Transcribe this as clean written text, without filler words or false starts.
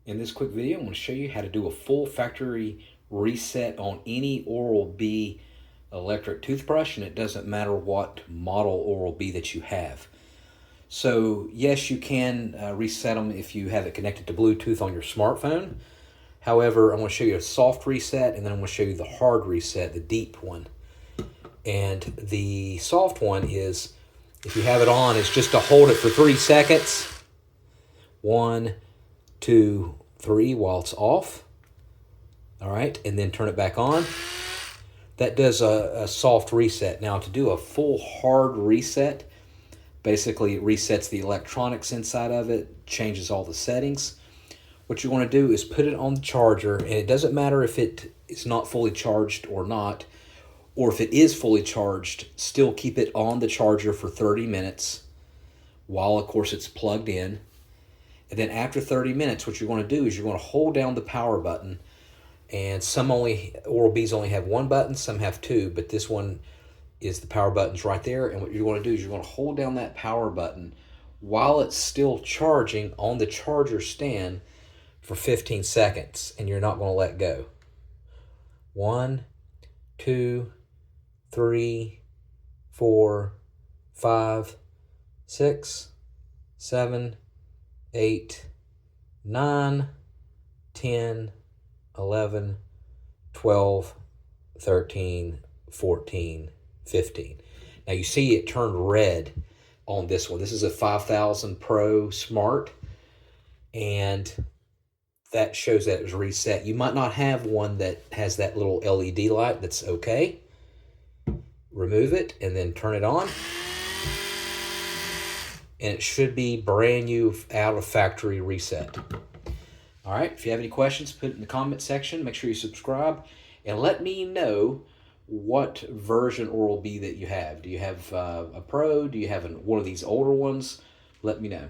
In this quick video, I'm going to show you how to do a full factory reset on any Oral-B electric toothbrush, and it doesn't matter what model Oral-B that you have. So yes, you can reset them if you have it connected to Bluetooth on your smartphone. However, I'm going to show you a soft reset, and then I'm going to show you the hard reset, the deep one. And the soft one is, if you have it on, it's just to hold it for 3 seconds. 1, 2, 3 while it's off. All right, and then turn it back on. That does a soft reset. Now, to do a full hard reset, basically it resets the electronics inside of it, changes all the settings. What you want to do is put it on the charger, and it doesn't matter if it is not fully charged or not, or if it is fully charged, still keep it on the charger for 30 minutes while, of course, it's plugged in. And then after 30 minutes, what you're going to do is you're going to hold down the power button. And some Oral-B's only have one button, some have two, but this one is the power button's right there. And what you're going to do is you're going to hold down that power button while it's still charging on the charger stand for 15 seconds, and you're not going to let go. 1, 2, 3, 4, 5, 6, 7, 8, 9, 10, 11, 12, 13, 14, 15. Now you see it turned red on this one. This is a 5000 Pro Smart, and that shows that it was reset. You might not have one that has that little LED light. That's okay. Remove it and then turn it on. And it should be brand new, out of factory reset. All right, if you have any questions, put it in the comment section. Make sure you subscribe and let me know what version Oral-B that you have. Do you have a Pro? Do you have one of these older ones? Let me know.